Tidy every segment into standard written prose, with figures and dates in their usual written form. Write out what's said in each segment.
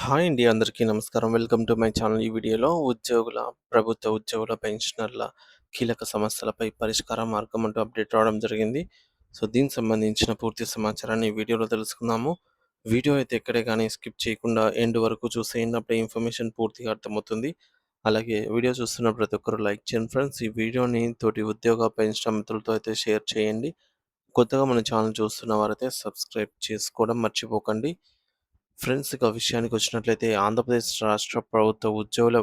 Hi అండి. అందరికీ నమస్కారం. Welcome to my channel. ఈ వీడియోలో ప్రభుత్వ ఉద్యోగుల, పెన్షనర్ల కీలక సమస్యలపై పరిష్కార మార్గం అంటూ అప్డేట్ రావడం జరిగింది. సో, దీనికి సంబంధించిన పూర్తి సమాచారాన్ని ఈ వీడియోలో తెలుసుకుందాము. వీడియో అయితే ఎక్కడే గానీ స్కిప్ చేయకుండా ఎండ్ వరకు చూసేయండి. అప్పుడే ఇన్ఫర్మేషన్ పూర్తిగా అర్థమవుతుంది. అలాగే వీడియో చూస్తున్న ప్రతి ఒక్కరు లైక్ చేయండి ఫ్రెండ్స్. ఈ వీడియోని తోటి ఉద్యోగ, పెన్షన్ మిత్రులతో అయితే షేర్ చేయండి. కొత్తగా మన ఛానల్ చూస్తున్న వారైతే సబ్స్క్రైబ్ చేసుకోవడం మర్చిపోకండి. ఫ్రెండ్స్, ఇక విషయానికొచ్చినట్లయితే ఆంధ్రప్రదేశ్ రాష్ట్ర ప్రభుత్వ ఉద్యోగుల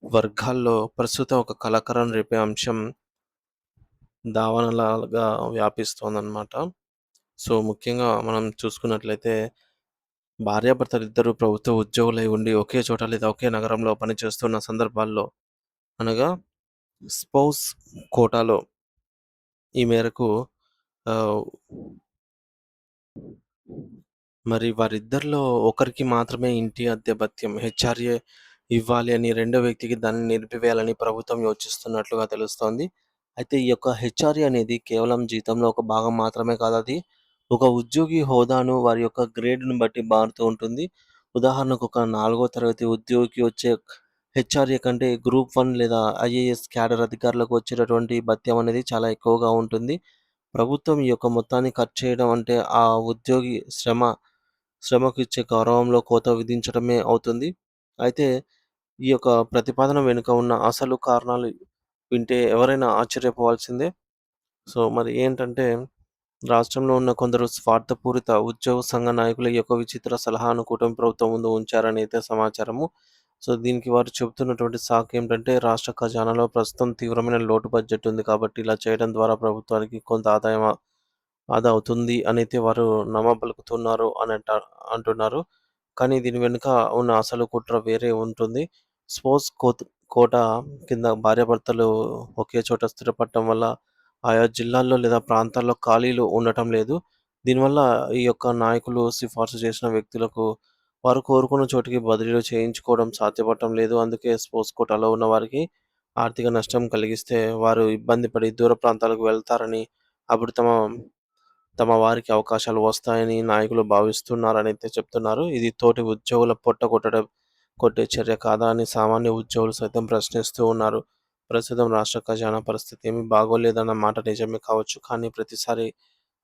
వర్గాల్లో ప్రస్తుతం ఒక కలకలం రేపే అంశం దావానలాగా వ్యాపిస్తోందనమాట. సో, ముఖ్యంగా మనం చూసుకున్నట్లయితే భార్యాభర్తలిద్దరూ ప్రభుత్వ ఉద్యోగులై ఉండి ఒకే చోట లేదా ఒకే నగరంలో పనిచేస్తున్న సందర్భాల్లో అనగా స్పౌస్ కోటాలో ఈ మేరకు ఆహ్, మరి వారిద్దరిలో ఒకరికి మాత్రమే ఇంటి అద్దె భత్యం హెచ్ఆర్ఏ ఇవ్వాలి అని రెండో వ్యక్తికి దాన్ని నిలిపివేయాలని ప్రభుత్వం యోచిస్తున్నట్లుగా తెలుస్తోంది. అయితే ఈ యొక్క హెచ్ఆర్ఏ అనేది కేవలం జీతంలో ఒక భాగం మాత్రమే కాదది. ఒక ఉద్యోగి హోదాను, వారి యొక్క గ్రేడ్‌ని బట్టి మారుతూ ఉంటుంది. ఉదాహరణకు ఒక 4వ తరగతి ఉద్యోగికి వచ్చే హెచ్ఆర్ఏ కంటే గ్రూప్ 1 లేదా ఐఏఎస్ క్యాడర్ అధికారులకు వచ్చేటటువంటి భత్యం అనేది చాలా ఎక్కువగా ఉంటుంది. ప్రభుత్వం ఈ యొక్క మొత్తాన్ని కట్ చేయడం అంటే ఆ ఉద్యోగి శ్రమకు ఇచ్చే గౌరవంలో కోత విధించడమే అవుతుంది. అయితే ఈ యొక్క ప్రతిపాదన వెనుక ఉన్న అసలు కారణాలు వింటే ఎవరైనా ఆశ్చర్యపోవాల్సిందే. సో, మరి ఏంటంటే రాష్ట్రంలో ఉన్న కొందరు స్వార్థపూరిత ఉద్యోగ సంఘ నాయకుల ఈ యొక్క విచిత్ర సలహాను కూటమి ప్రభుత్వం ముందు ఉంచారని అయితే సమాచారము. సో, దీనికి వారు చెబుతున్నటువంటి సాకేంటంటే రాష్ట్ర ఖజానాలో ప్రస్తుతం తీవ్రమైన లోటు బడ్జెట్ ఉంది కాబట్టి ఇలా చేయడం ద్వారా ప్రభుత్వానికి కొంత ఆదా అవుతుంది అనైతే వారు నమ్మబలుకుతున్నారు అంటున్నారు. కానీ దీని వెనుక ఉన్న అసలు కుట్ర వేరే ఉంటుంది. స్పోర్ట్స్ కోటా కింద భార్యాభర్తలు ఒకే చోట స్థిరపడటం వల్ల ఆయా జిల్లాల్లో లేదా ప్రాంతాల్లో ఖాళీలు ఉండటం లేదు. దీనివల్ల ఈ యొక్క నాయకులు సిఫార్సు చేసిన వ్యక్తులకు వారు కోరుకున్న చోటికి బదిలీలు చేయించుకోవడం సాధ్యపడటం లేదు. అందుకే స్పోర్ట్స్ కోటాలో ఉన్న వారికి ఆర్థిక నష్టం కలిగిస్తే వారు ఇబ్బంది పడి దూర ప్రాంతాలకు వెళ్తారని, అప్పుడు తమ తమ వారికి అవకాశాలు వస్తాయని నాయకులు భావిస్తున్నారనైతే చెప్తున్నారు. ఇది తోటి ఉద్యోగుల పొట్ట కొట్టే చర్య కాదా అని సామాన్య ఉద్యోగులు సైతం ప్రశ్నిస్తూ ఉన్నారు. ప్రస్తుతం రాష్ట్ర ఖజానా పరిస్థితి ఏమీ బాగోలేదన్న మాట నిజమే కావచ్చు. కానీ ప్రతిసారి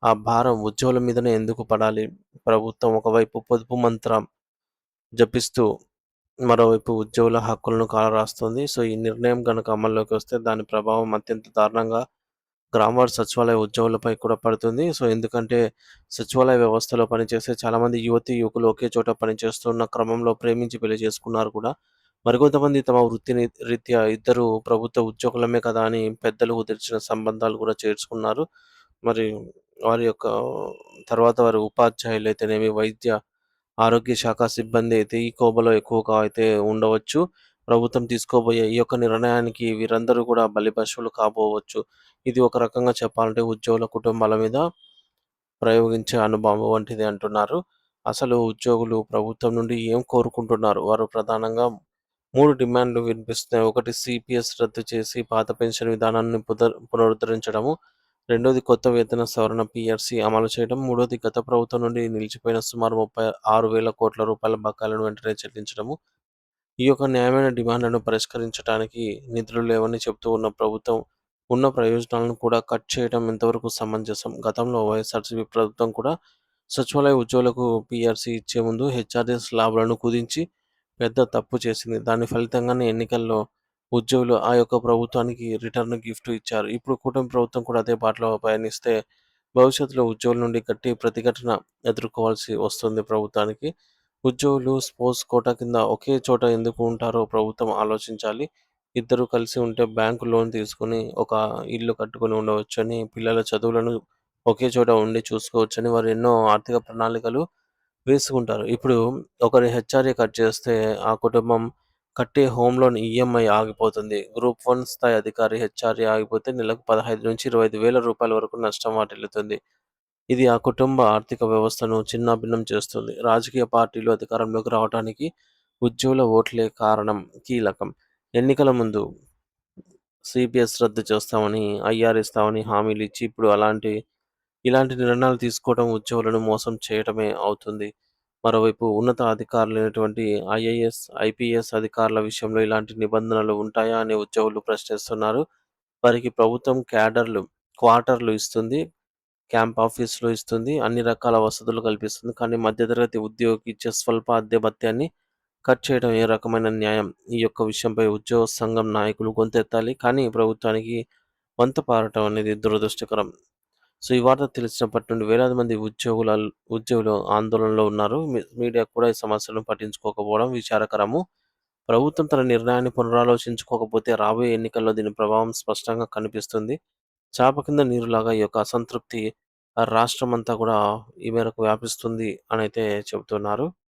ఆ భారం ఉద్యోగుల మీదనే ఎందుకు పడాలి? ప్రభుత్వం ఒకవైపు పొదుపు మంత్రం జపిస్తూ మరోవైపు ఉద్యోగుల హక్కులను కాలరాస్తోంది. సో, ఈ నిర్ణయం గనక అమల్లోకి వస్తే దాని ప్రభావం అత్యంత దారుణంగా గ్రామ సచివాలయ ఉద్యోగులపై కూడా పడుతుంది. సో, ఎందుకంటే సచివాలయ వ్యవస్థలో పనిచేసే చాలామంది యువకులు ఒకే చోట పనిచేస్తున్న క్రమంలో ప్రేమించి పెళ్లి చేసుకున్నారు కూడా. మరికొంతమంది తమ రీత్యా ఇద్దరు ప్రభుత్వ ఉద్యోగులమే కదా అని పెద్దలు కుదిర్చిన సంబంధాలు కూడా చేర్చుకున్నారు. మరి వారి యొక్క తర్వాత వారు ఉపాధ్యాయులైతేనేమి, ఆరోగ్య శాఖ సిబ్బంది అయితే ఈ కోవలో ఎక్కువగా అయితే ఉండవచ్చు. ప్రభుత్వం తీసుకోబోయే ఈ యొక్క నిర్ణయానికి వీరందరూ కూడా బలిపశువులు కాబోవచ్చు. ఇది ఒక రకంగా చెప్పాలంటే ఉద్యోగుల కుటుంబాల మీద ప్రయోగించే అణుబాంబు వంటిది అంటున్నారు. అసలు ఉద్యోగులు ప్రభుత్వం నుండి ఏం కోరుకుంటున్నారు? వారు ప్రధానంగా 3 డిమాండ్‌లు వినిపిస్తున్నాయి. ఒకటి సీపీఎస్ రద్దు చేసి పాత పెన్షన్ విధానాన్ని పునరుద్ధరించడము. రెండోది కొత్త వేతన సవరణ పీఆర్సీ అమలు చేయడం. మూడోది గత ప్రభుత్వం నుండి నిలిచిపోయిన సుమారు 36,000 కోట్ల రూపాయల బకాయిలను వెంటనే చెల్లించడము. ఈ యొక్క న్యాయమైన డిమాండ్‌లను పరిష్కరించడానికి నిధులు లేవని చెబుతూ ఉన్న ప్రభుత్వం, ఉన్న ప్రయోజనాలను కూడా కట్ చేయడం ఎంతవరకు సమంజసం? గతంలో వైఎస్ఆర్‌సీపీ ప్రభుత్వం కూడా సచివాలయ ఉద్యోగులకు పీఆర్సీ ఇచ్చే ముందు హెచ్ఆర్‌ఏ స్లాబులను కుదించి పెద్ద తప్పు చేసింది. దాని ఫలితంగానే ఎన్నికల్లో ఉద్యోగులు ఆ యొక్క ప్రభుత్వానికి రిటర్న్ గిఫ్ట్ ఇచ్చారు. ఇప్పుడు కూటమి ప్రభుత్వం కూడా అదే బాటలో పయనిస్తే భవిష్యత్తులో ఉద్యోగుల నుండి గట్టి ప్రతిఘటన ఎదుర్కోవాల్సి వస్తుంది ప్రభుత్వానికి. ఉద్యోగులు స్పోర్ట్స్ కోటా కింద ఒకే చోట ఎందుకు ఉంటారో ప్రభుత్వం ఆలోచించాలి. ఇద్దరు కలిసి ఉంటే బ్యాంకు లోన్ తీసుకొని ఒక ఇల్లు కట్టుకొని ఉండవచ్చని, పిల్లల చదువులను ఒకే చోట ఉండి చూసుకోవచ్చని వారు ఎన్నో ఆర్థిక ప్రణాళికలు వేసుకుంటారు. ఇప్పుడు ఒకరి హెచ్ఆర్ఏ కట్ చేస్తే ఆ కుటుంబం కట్టే హోమ్ లోన్ ఈఎంఐ ఆగిపోతుంది. గ్రూప్ 1 స్థాయి అధికారి హెచ్ఆర్ఏ ఆగిపోతే నెలకు 15,000-25,000 రూపాయల వరకు నష్టం వాటిల్లుతుంది. ఇది ఆ కుటుంబ ఆర్థిక వ్యవస్థను చిన్నాభిన్నం చేస్తుంది. రాజకీయ పార్టీలు అధికారంలోకి రావడానికి ఉద్యోగుల ఓట్లే కారణం కీలకం. ఎన్నికల ముందు సీపీఎస్ రద్దు చేస్తామని, ఐఆర్ ఇస్తామని హామీలిచ్చి ఇప్పుడు ఇలాంటి నిర్ణయాలు తీసుకోవడం ఉద్యోగులను మోసం చేయడమే అవుతుంది. మరోవైపు ఉన్నత అధికారులైనటువంటి ఐఏఎస్, ఐపీఎస్ అధికారుల విషయంలో ఇలాంటి నిబంధనలు ఉంటాయా అని ఉద్యోగులు ప్రశ్నిస్తున్నారు. వారికి ప్రభుత్వం క్వార్టర్‌లు ఇస్తుంది. క్యాంప్ ఆఫీస్‌లో ఇస్తుంది. అన్ని రకాల వసతులు కల్పిస్తుంది. కానీ మధ్యతరగతి ఉద్యోగికి ఇచ్చే స్వల్ప అద్దె భత్యాన్ని కట్ చేయడం ఏ రకమైన న్యాయం? ఈ యొక్క విషయంపై ఉద్యోగ సంఘం నాయకులు గొంతెత్తాలి. కానీ ప్రభుత్వానికి వంత పారటం అనేది దురదృష్టకరం. సో, ఈ వార్త తెలిసినప్పటి నుండి వేలాది మంది ఉద్యోగులు ఆందోళనలో ఉన్నారు. మీడియా కూడా ఈ సమస్యలను పట్టించుకోకపోవడం విచారకరము. ప్రభుత్వం తన నిర్ణయాన్ని పునరాలోచించుకోకపోతే రాబోయే ఎన్నికల్లో దీని ప్రభావం స్పష్టంగా కనిపిస్తుంది. చాప కింద నీరులాగా ఈ యొక్క అసంతృప్తి రాష్ట్రమంతా కూడా ఈ మేరకు వ్యాపిస్తుంది అనైతే చెబుతున్నారు.